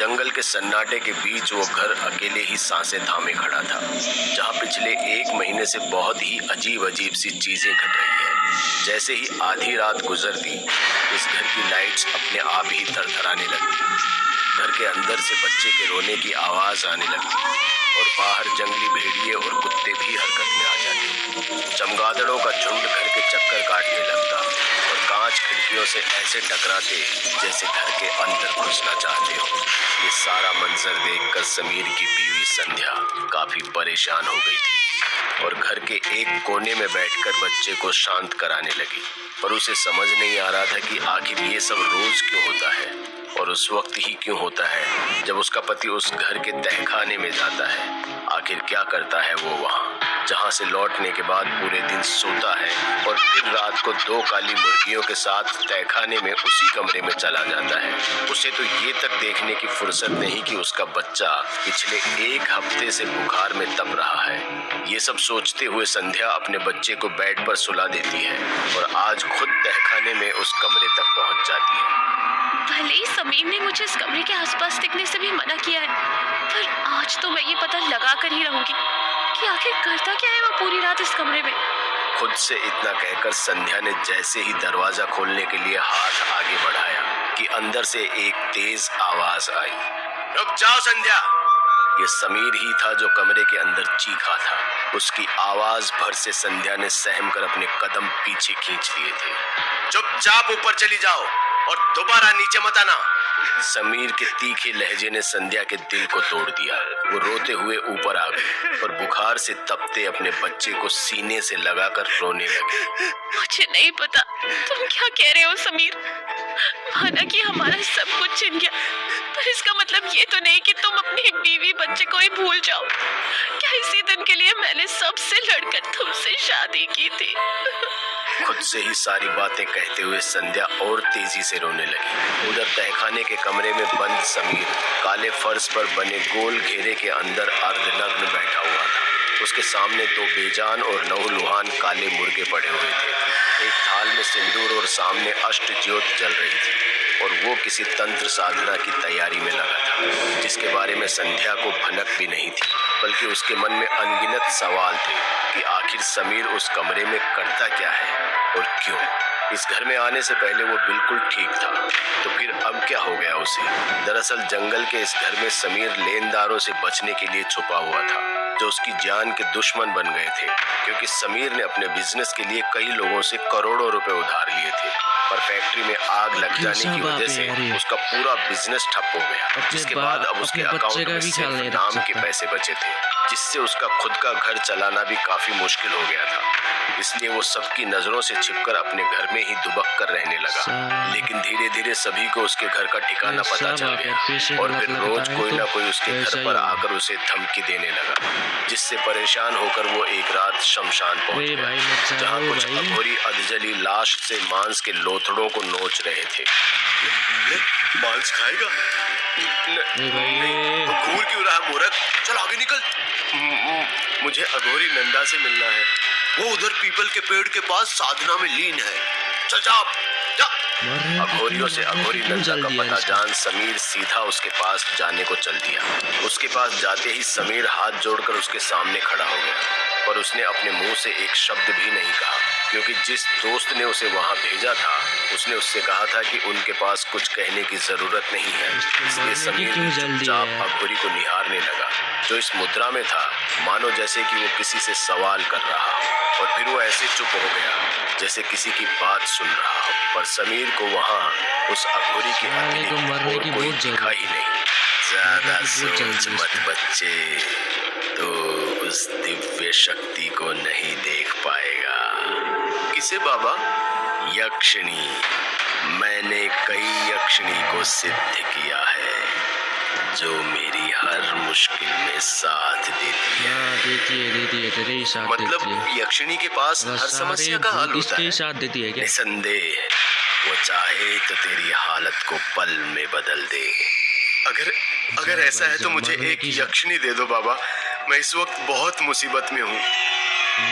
जंगल के सन्नाटे के बीच वो घर अकेले ही सांसें थामे खड़ा था, जहाँ पिछले 1 महीने से बहुत ही अजीब अजीब सी चीजें घट रही है। जैसे ही आधी रात गुजरती, इस घर की लाइट्स अपने आप ही थरथराने लगती, घर के अंदर से बच्चे के रोने की आवाज आने लगती और बाहर जंगली भेड़िए और कुत्ते भी हरकत में आ जाते। चमगादड़ों का झुंड घर के चक्कर काटने लगता और कांच खिड़कियों से ऐसे टकराते जैसे घर के अंदर घुसना चाहते हो। ये सारा मंजर देखकर समीर की बीवी संध्या काफी परेशान हो गई थी और घर के एक कोने में बैठकर बच्चे को शांत कराने लगी। पर उसे समझ नहीं आ रहा था कि आखिर ये सब रोज क्यों होता है और उस वक्त ही क्यों होता है जब उसका पति उस घर के तहखाने में जाता है। आखिर क्या करता है वो वहाँ, जहाँ से लौटने के बाद पूरे दिन सोता है और फिर रात को 2 काली मुर्गियों के साथ तहखाने में उसी कमरे में चला जाता है। उसे तो ये तक देखने की फुर्सत नहीं कि उसका बच्चा पिछले 1 हफ्ते से बुखार में तप रहा है। ये सब सोचते हुए संध्या अपने बच्चे को बेड पर सुला देती है और आज खुद तहखाने में उस कमरे तक पहुँच जाती है। भले ही समीर ने मुझे इस कमरे के आसपास टिकने से भी मना किया है, पर आज तो मैं ये पता लगा कर ही रहूंगी कि आखिर करता क्या है वो पूरी रात इस कमरे में। खुद से इतना कहकर संध्या ने जैसे ही दरवाजा खोलने के लिए हाथ आगे बढ़ाया कि अंदर से एक तेज आवाज आई, रुक जाओ संध्या। ये समीर ही था जो कमरे के अंदर चीखा था। उसकी आवाज भर से संध्या ने सहम कर अपने कदम पीछे खींच लिए थे। चुपचाप ऊपर चली जाओ और दोबारा नीचे मत आना। समीर के तीखे लहजे ने संध्या के दिल को तोड़ दिया। वो रोते हुए ऊपर आ गई और बुखार से तपते अपने बच्चे को सीने से लगाकर रोने लगी। मुझे नहीं पता तुम क्या कह रहे हो समीर। माना कि हमारा सब कुछ छिन गया, पर इसका मतलब ये तो नहीं कि तुम अपनी बीवी बच्चे को ही भूल जाओ। क्या इसी दिन के लिए मैंने सबसे लड़कर तुमसे शादी की थी? खुद से ही सारी बातें कहते हुए संध्या और तेजी से रोने लगी। उधर तहखाने के कमरे में बंद समीर काले फर्श पर बने गोल घेरे के अंदर अर्धनग्न बैठा हुआ था। उसके सामने 2 बेजान और नौलुहान काले मुर्गे पड़े हुए थे। एक थाल में सिंदूर और सामने अष्ट ज्योत जल रही थी और वो किसी तंत्र साधना की तैयारी में लगा था, जिसके बारे में संध्या को भनक भी नहीं थी, बल्कि उसके मन में अनगिनत सवाल थे कि आखिर समीर उस कमरे में करता क्या है और क्यों। इस घर में आने से पहले वो बिल्कुल ठीक था, तो फिर अब क्या हो गया उसे। दरअसल जंगल के इस घर में समीर लेनदारों से बचने के लिए छुपा हुआ था, जो उसकी जान के दुश्मन बन गए थे, क्योंकि समीर ने अपने बिजनेस के लिए कई लोगों से करोड़ों रुपए उधार लिए थे। पर फैक्ट्री में आग लग जाने की वजह से उसका पूरा बिजनेस ठप हो गया, जिसके बाद अब उसके अकाउंट में सिर्फ नाम के पैसे बचे थे, जिससे उसका खुद का घर चलाना भी काफी मुश्किल हो गया था। इसलिए वो सबकी नजरों से छिपकर अपने घर में ही दुबक कर रहने लगा। लेकिन धीरे धीरे सभी को उसके घर का ठिकाना पता चल गया और फिर रोज कोई ना कोई उसके घर पर आकर उसे धमकी देने लगा, जिससे परेशान होकर वो एक रात शमशान पहुंच गया, जहाँ कुछ अघोरी अधजली लाश से मांस के लोथड़ों को नोच रहे थे। मांस खाएगा? घूर क्यों रहा मूर्ख? चल आगे निकल। मुझे अघोरी नंदा से मिलना है, वो उधर पीपल के पेड़ के पास साधना में लीन है। चल जा। अघोरियों से अघोरी नंदा का पता जान समीर सीधा उसके पास जाने को चल दिया। उसके पास जाते ही समीर हाथ जोड़कर उसके सामने खड़ा हो गया, पर उसने अपने मुंह से एक शब्द भी नहीं कहा, क्योंकि जिस दोस्त ने उसे वहां भेजा था उसने उससे कहा था कि उनके पास कुछ कहने की जरूरत नहीं है। इसलिए समीर चुपचाप अघोरी को निहारने लगा, जो इस मुद्रा में था मानो जैसे कि वो किसी से सवाल कर रहा हो, और फिर वो ऐसे चुप हो गया जैसे किसी की बात सुन रहा हो। पर समीर को वहां उस अघोरी की अकेले कोई दिखा ही नहीं। ज्यादा सोच मत बच्चे, तो उस दिव्य शक्ति को नहीं देख पाएगा। किसे बाबा? यक्षिणी। मैंने कई यक्षिणी को सिद्ध किया है, जो मेरी हर मुश्किल में साथ देती है। मतलब यक्षिणी के पास हर समस्या का हल होता है? साथ देती है क्या? निसंदेह, वो चाहे तो तेरी हालत को पल में बदल दे। अगर ऐसा है तो मुझे एक यक्षिणी दे दो बाबा, मैं इस वक्त बहुत मुसीबत में हूँ।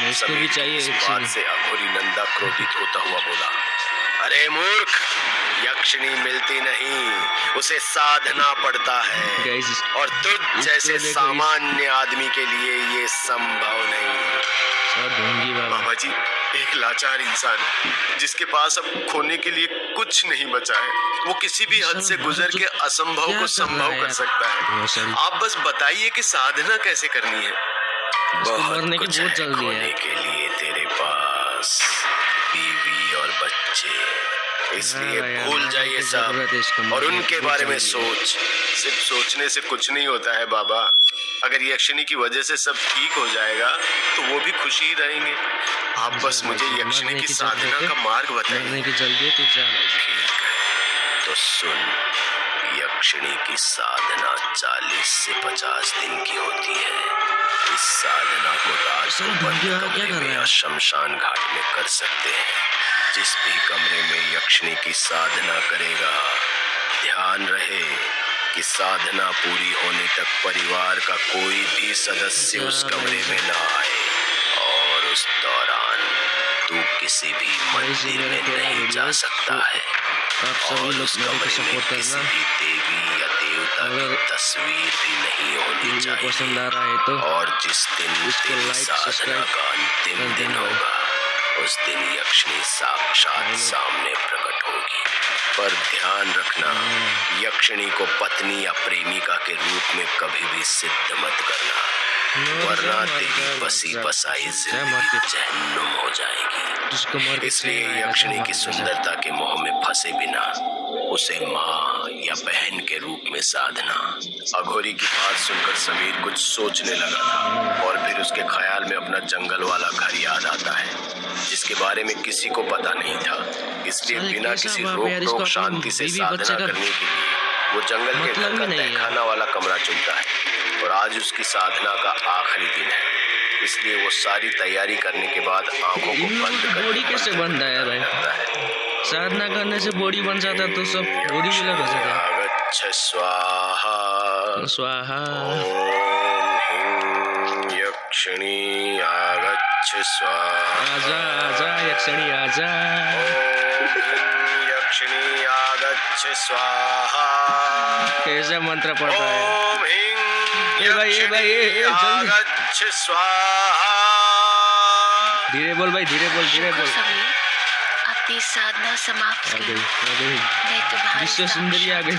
इसको भी चाहिए इस बात से अघोरी नंदा क्रोधित होता हुआ बोला, अरे मूर्ख, यक्षिणी मिलती नहीं, उसे साधना पड़ता है। गाइस और तुझ जैसे सामान्य आदमी के लिए ये संभव नहीं। ढूंढी बाबा। बाबा जी, एक लाचार इंसान जिसके पास अब खोने के लिए कुछ नहीं बचा है, वो किसी भी हद से गुजर के असंभव को संभव कर सकता है। आप बस बताइए कि साधना कैसे करनी है। मरने की बहुत जल्दी है। खोने के लिए तेरे पास बीवी और बच्चे, इसलिए भूल जाइए सब और उनके बारे में सोच। सिर्फ सोचने से कुछ नहीं होता है बाबा। अगर यक्षिणी की वजह से सब ठीक हो जाएगा तो वो भी खुशी ही रहेंगे। आप बस मुझे यक्षिणी की साधना का मार्ग बताइए। मरने की जल्दी है तो जा। ठीक है, तो सुन, यक्षिणी की साधना 40 से 50 दिन की होती है। इस साधना को रात को बंद कमरे में या शमशान घाट में कर सकते हैं। जिस भी कमरे में यक्षिणी की साधना करेगा, ध्यान रहे कि साधना पूरी होने तक परिवार का कोई भी सदस्य उस कमरे में ना आए। और उस दौरान तू किसी भी मंदिर में नहीं जा सकता है। आप सभी लोग मेरे को सपोर्ट किसी करना। भी देवी या देवता की तस्वीर भी नहीं होनी वीडियो चाहिए। पसंद आ रहा है तो और जिस दिन इसको तेरी लाइक, साधना सब्सक्राइब का अंतिम कर दिन देना। होगा, उस दिन यक्षिणी साक्षात सामने प्रकट होगी। पर ध्यान रखना, यक्षिणी को पत्नी या प्रेमिका के रूप में कभी भी सिद्ध मत करना, वरना तेरी बसी बसाई जिंदगी जहन्नुम हो जाएगी। इसलिए यक्षिणी की सुंदरता के मोह में फंसे बिना उसे माँ या बहन के रूप में साधना। अघोरी की बात सुनकर समीर कुछ सोचने लगा था और फिर उसके ख्याल में अपना जंगल वाला घर याद आता है, जिसके बारे में किसी को पता नहीं था। इसलिए बिना किसी रोक टोक शांति से साधना करने के लिए वो जंगल के घर का तहखाना वाला कमरा चुनता है। और आज उसकी साधना का आखिरी दिन है, इसलिए वो सारी तैयारी करने के बाद आंखों को बंद कर बॉडी कैसे बंद है भाई? साधना करने से बॉडी बन जाता तो सब बॉडी विलर हो जाता। आगच्छ स्वाहा स्वाहा। ओम ह्रीं यक्षिणी आगच्छ स्वाहा। आजा आजा यक्षिणी आजा। ओम ह्रीं यक्षिणी आगच्छ स्वाहा। कैसे मंत्र पढ़ता है? ओम ह्रीं भाई यक्षिणी आगच्छ स्वाहा। धीरे बोल भाई, धीरे बोल, धीरे बोल। समीर, अपनी साधना समाप्त आ कर। गई, आ गई। मैं तुम्हारी विश्व सुंदरी आ गई।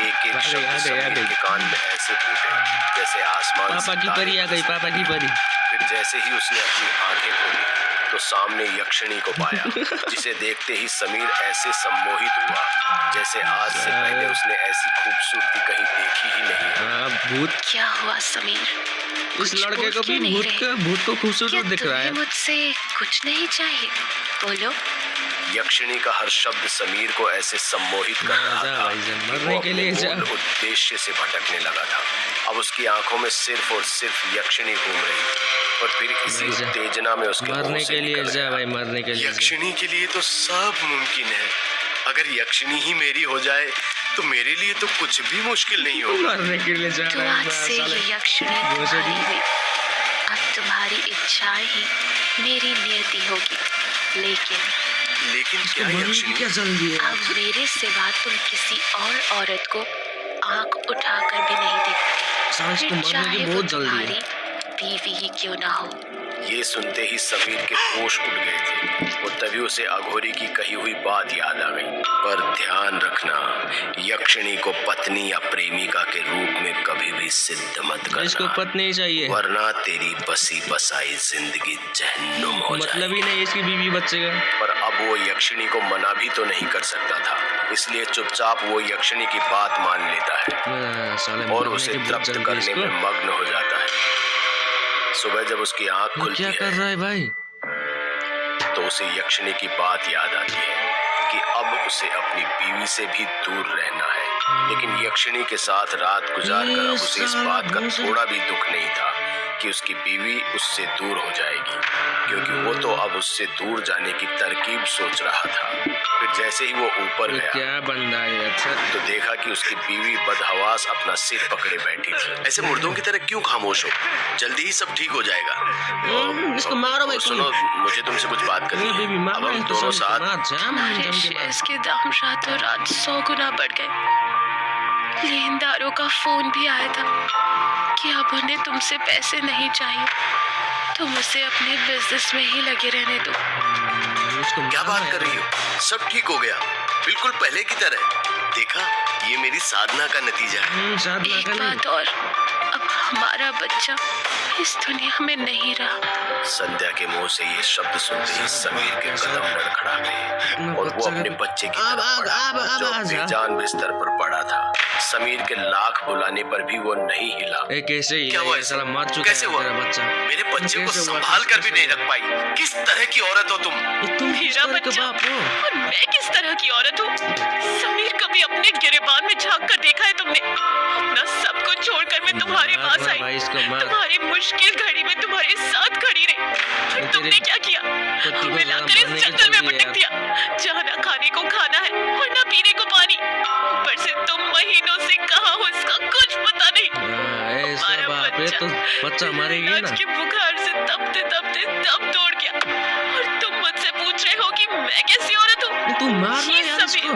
एक एक शब्द आ समीर गई। के कान में ऐसे फूटे जैसे आसमान पापा से की तारे परी आ गई, बरसते। पापा की परी। फिर जैसे ही उसने अपनी आंखें खोली तो सामने यक्षिणी को पाया, जिसे देखते ही समीर ऐसे सम्मोहित हुआ जैसे आज से पहले उसने ऐसी खूबसूरती कहीं देखी ही नहीं। हाँ, भूत। क्या हुआ समीर? इस कुछ लड़के बोल को भी क्यों नहीं भूत को खूबसूरत क्या दिख रहा है। तुम्हें मुझसे कुछ नहीं चाहिए? बोलो। यक्षिणी का हर शब्द समीर को ऐसे सम्मोहित कर रहा जा था भाईजान, कि मरने वो के अपने लिए जा। मूल उद्देश्य से भटकने लगा था। अब उसकी आंखों में सिर्फ और सिर्फ यक्षिणी घूम रही थी और फिर इसी भाईजान, उत्तेजना में उसके मुंह मरने से के लिए निकल जा गया। भाई, मरने के लिए जा। यक्षिणी के लिए तो सब मुमकिन है। अगर यक्षिणी ही मेरी हो जाए तो मेरे लिए तो कुछ भी मुश्किल नहीं होगा। मरने के लिए जा तो रहा आज है से साले। ये यक्षिणी भोसड़ी। तुम्हारी हुई। अब तुम्हारी इच्छाएं ही मेरी नियति होगी। लेकिन क्या मरने की यक्षिणी? क्या जल्दी है? अब मेरे सिवा तुम किसी और औरत को आंख उठाकर भी नहीं देखते, साले इसको फिर मरने की चाहे वो बहुत जल्दी है। तुम्हारी बीवी ही क्यों ना हो। ये सुनते ही समीर के होश उड़ गए थे और तभी उसे अघोरी की कही हुई बात याद आ गई। पर ध्यान रखना, यक्षिणी को पत्नी या प्रेमिका के रूप में कभी भी सिद्ध मत इसको करना, पत्नी चाहिए। वरना तेरी बसी बसाई जिंदगी जहन्नुम हो मतलब ही जाएगी। नहीं इसकी बीवी बच्चे का। पर अब वो यक्षिणी को मना भी तो नहीं कर सकता था, इसलिए चुपचाप वो यक्षिणी की बात मान लेता है साले और मरने उसे की बहुत तृप्त जल्दी है करने इसको। में मग्न हो जाता है। सुबह जब उसकी आंख वो खुलती क्या कर है रहा है भाई? तो उसे यक्षिणी की बात याद आती है कि अब उसे अपनी बीवी से भी दूर रहना है। लेकिन यक्षिणी के साथ रात गुजार कर अब उसे इस बात का थोड़ा भी दुख नहीं था कि उसकी बीवी उससे दूर हो जाएगी, क्योंकि वो तो अब उससे दूर जाने की तरकीब सोच रहा था। फिर जैसे ही वो ऊपर ये गया क्या बंदा है अच्छा। तो देखा कि उसकी बीवी बदहवास अपना सिर पकड़े बैठी थी। ऐसे मुर्दों की तरह क्यों खामोश हो? जल्दी ही सब ठीक हो जाएगा। इसको मारो भाई। सुनो, मुझे तुमसे कुछ बात करनी है। बीवी अब हम दोनों साथ हमारे शेष के दाम रातों रात 100 गुना बढ़ गए। लेनदारों का फोन भी आया था कि अब उन्हें तुमसे पैसे नहीं चाहिए, तुम उसे अपने बिजनेस में ही लगे रहने दो। क्या बात कर रही हो? सब ठीक हो गया, बिल्कुल पहले की तरह। देखा, ये मेरी साधना का नतीजा है। एक बात और, अब हमारा बच्चा इस दुनिया में नहीं रहा। संध्या के मुंह से ये शब्द सुनते ही समीर के कदम लड़खड़ा गए और वो अपने बच्चे की तरफ बढ़ा, जो बेजान बिस्तर पर पड़ा था। समीर के लाख बुलाने पर भी वो नहीं हिला। कैसे क्या हुआ? साला मार चुका कैसे हुआ? तेरा बच्चा। मेरे बच्चे को कैसे हुआ? संभाल कर भी नहीं रख पाई। किस तरह की औरत हो तुम? तुम मेरा बच्चा बाप हो। और मैं किस तरह की औरत हूँ? समीर, कभी अपने गिरेबान में झांक कर देखा है तुमने? अपना सब कुछ छोड़कर मैं तुम्हारे पास आई, तुम्हारी मुश्किल घड़ी में तुम्हारे साथ खड़ी रही, और तुमने क्या किया? हमें लाकर इस जंगल में पटक दिया, जहाँ न खाने को खाना है और न पीने को पानी। ऊपर से तुम महीनों से कहाँ हो, इसका कुछ पता नहीं। ऐसा बाप है तो बच्चा मरेगी ना। के बुखार से तपते तपते दम तोड़ गया, और तुम मुझसे पूछ रहे हो कि मैं कैसी औरत हूँ? तू मारना यार इसको।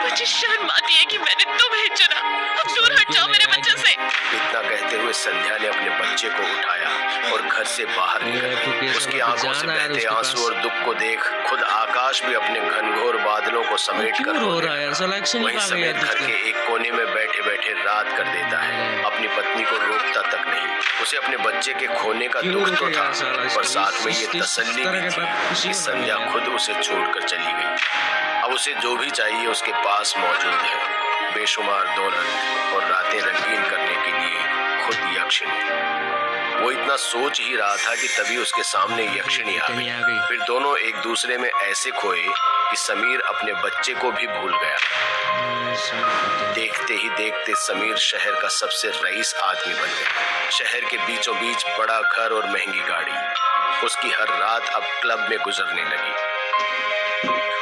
मुझे शर्म आती है कि मैंने तुम्हें चुना। अब दूर हट जाओ मेरे बच्चे से। इतना कहते हुए संध्या ने अपने बच्चे को उठाया और घर से बाहर निकल गई। उसकी आंखों से बहते आंसू और दुख को देख खुद आकाश भी अपने घनघोर बादलों को समेट कर रो रहा है। सिलेक्शन वहीं समीर घर के एक कोने में बैठे बैठे रात कर देता है। अपनी पत्नी को रोकता तक नहीं। उसे अपने बच्चे के खोने का दुख तो था, और साथ में ये तसल्ली भी थी कि संध्या खुद उसे छोड़कर चली गई। अब उसे जो भी चाहिए उसके पास मौजूद है, बेशुमार दौलत और रातें रंगीन करने के लिए खुद यक्षिणी। वो इतना सोच ही रहा था कि तभी उसके सामने यक्षिणी आ गई। फिर दोनों एक दूसरे में ऐसे खोए कि समीर अपने बच्चे को भी भूल गया। देखते ही देखते समीर शहर का सबसे रईस आदमी बन गया। शहर के बीचों बीच बड़ा घर और महंगी गाड़ी। उसकी हर रात अब क्लब में गुजरने लगी,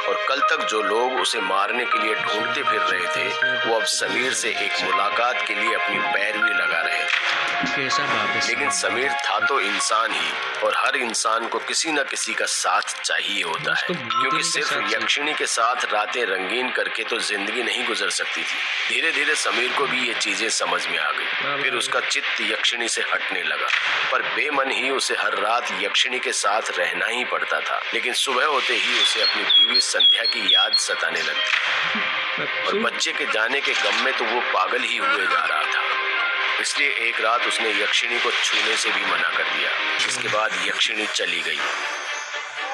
और कल तक जो लोग उसे मारने के लिए ढूंढते फिर रहे थे, वो अब समीर से एक मुलाकात के लिए अपनी पैरवी लगा रहे थे। कैसा बाप है? लेकिन समीर था तो इंसान ही, और हर इंसान को किसी न किसी का साथ चाहिए होता है, क्योंकि सिर्फ यक्षिणी के साथ रातें रंगीन करके तो जिंदगी नहीं गुजर सकती थी। धीरे धीरे समीर को भी ये चीजें समझ में आ गई। फिर उसका चित्त यक्षिणी से हटने लगा, पर बेमन ही उसे हर रात यक्षिणी के साथ रहना ही पड़ता था। लेकिन सुबह होते ही उसे अपनी बीवी संध्या की याद सताने लगी, और बच्चे के जाने के गम में तो वो पागल ही हुए जा रहा था। इसलिए एक रात उसने यक्षिणी को छूने से भी मना कर दिया। इसके बाद यक्षिणी चली गई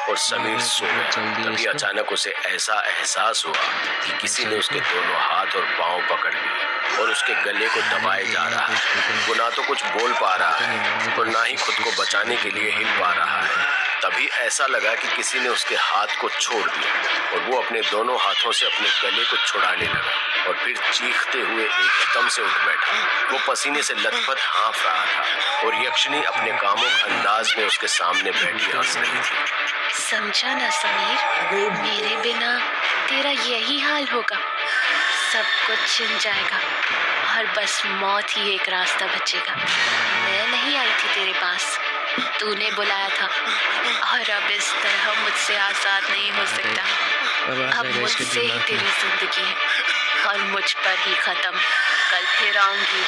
और समीर सो गया। तभी अचानक उसे ऐसा एहसास हुआ कि किसी ने उसके दोनों हाथ और पांव पकड़ लिए और उसके गले को दबाए जा रहा है। वो ना तो कुछ बोल पा रहा है और ना ही खुद को बचाने के लिए हिल पा रहा है। तभी ऐसा लगा कि किसी ने उसके हाथ को छोड़ दिया, और वो अपने दोनों हाथों से अपने गले को छुड़ाने लगा, और फिर चीखते हुए एकदम से उठ बैठा। वो पसीने से लथपथ हाँफ रहा था, और यक्षिणी अपने कामुक अंदाज में उसके सामने बैठी हंस रही थी। समझा ना समीर, मेरे बिना तेरा यही हाल होगा। सब कुछ छिन जाएगा और बस मौत ही एक रास्ता बचेगा। मैं नहीं आई थी तेरे पास, तूने बुलाया था, और अब इस तरह मुझसे आजाद नहीं हो सकता। अब मुझसे ही तेरी जिंदगी है और मुझ पर ही खत्म। कल फिर आऊंगी,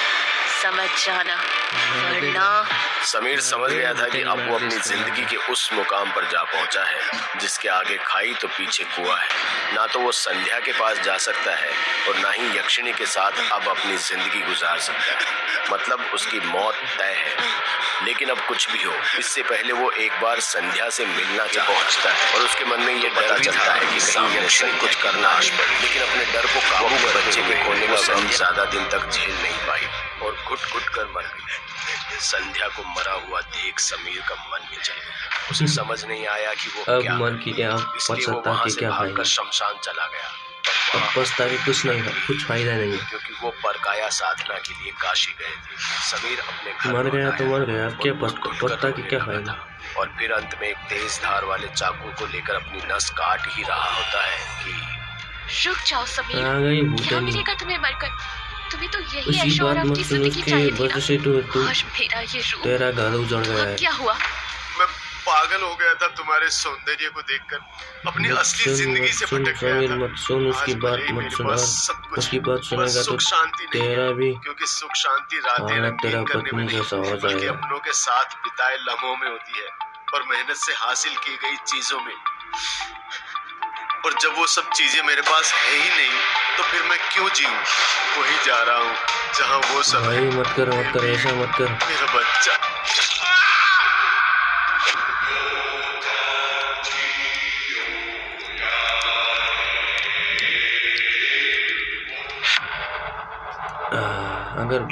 समझ जाना, वरना। समीर समझ गया था कि अब वो अपनी जिंदगी के उस मुकाम पर जा पहुंचा है जिसके आगे खाई तो पीछे कुआं है। ना तो वो संध्या के पास जा सकता है और ना ही यक्षिणी के साथ अब अपनी जिंदगी गुजार सकता है। मतलब उसकी मौत तय है। लेकिन अब कुछ भी हो, इससे पहले वो एक बार संध्या से मिलना पहुंचता है, और उसके मन में ये डर चलता है कि कहीं यक्षिणी कुछ करना आश पड़े। लेकिन अपने डर को काबू में बच्चे के खोने को संध्या ज्यादा दिन तक झेल नहीं पाई और घुट घुट कर मर गई। संध्या को मरा हुआ देख समीर का मन में चल गया। उसे समझ नहीं आया कि वो क्या मन की क्या इसलिए वो वहां से भागकर शमशान चला गया। वहाँ पछता के कुछ फायदा नहीं है। क्योंकि वो परकाया साधना के लिए काशी गए थे। समीर अपने घर मर गया लौट तो आया मर गया, अब क्या और घुट-घुट कर पछता के रोने क्या लगा फायदा। था। और फिर अंत में एक तेज धार वाले चाकू को लेकर अपनी नस काट ही रहा होता है कि रुक जाओ समीर, आ गई क्या भूतनी। मिलेगा तुम्हें मरकर? तुम्हें तो यही उसी ऐशो बात आराम मत की सुन, जिंदगी उसके चाहिए थी वजह ना। से तो आज मेरा ये रूप, तेरा घर उजड़ तो गया अब है। क्या हुआ? मैं पागल हो गया था तुम्हारे सौंदर्य को देखकर, अपनी असली जिंदगी से भटक गया समीर था। मत सुन उसकी आज भले बात ही मत मेरे सुन, पास और सब कुछ उसकी है, बात पर सुनेगा तो सुख शांति नहीं तेरा है, भी क्योंकि सुख शांति रातें हालत तेरा रंगीन करने में पत्नी जैसा नहीं हो बल्कि जाएगा। अपनों के साथ बिताए लम्हों में होती है और मेहनत से हासिल की गई चीजों में। और जब वो सब चीजें मेरे पास है ही नहीं तो फिर मैं क्यों जीऊं? वही जा रहा हूँ जहाँ वो सब है। भाई मत कर ऐसा मत कर। मेरा बच्चा।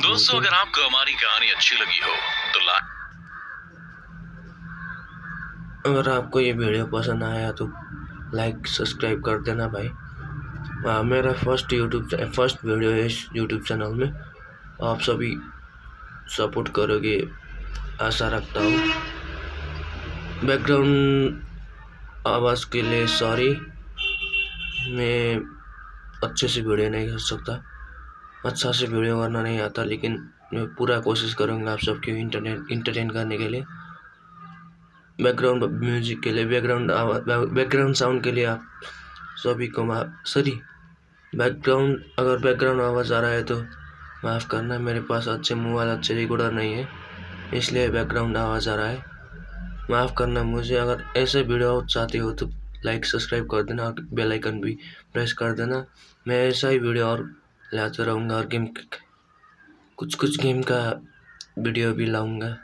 दोस्तों, अगर आपको हमारी कहानी अच्छी लगी हो तो अगर आपको ये वीडियो पसंद आया तो लाइक सब्सक्राइब कर देना भाई। मेरा फर्स्ट वीडियो है इस यूट्यूब चैनल में, आप सभी सपोर्ट करोगे आशा रखता हूँ। बैकग्राउंड आवाज़ के लिए सॉरी, मैं अच्छे से वीडियो नहीं कर सकता, अच्छा से वीडियो करना नहीं आता, लेकिन मैं पूरा कोशिश करूँगा आप सबके इंटरटेन करने के लिए। बैकग्राउंड म्यूजिक के लिए, बैकग्राउंड साउंड के लिए आप सभी को अगर बैकग्राउंड आवाज़ आ रहा है तो माफ़ करना, मेरे पास अच्छे मोबाइल अच्छे रिकॉर्डर नहीं है, इसलिए बैकग्राउंड आवाज़ आ रहा है, माफ़ करना मुझे। अगर ऐसे वीडियो चाहते हो तो लाइक सब्सक्राइब कर देना और बेल आइकन भी प्रेस कर देना। मैं ऐसा ही वीडियो और लाते रहूँगा और कुछ गेम का वीडियो भी लाऊँगा।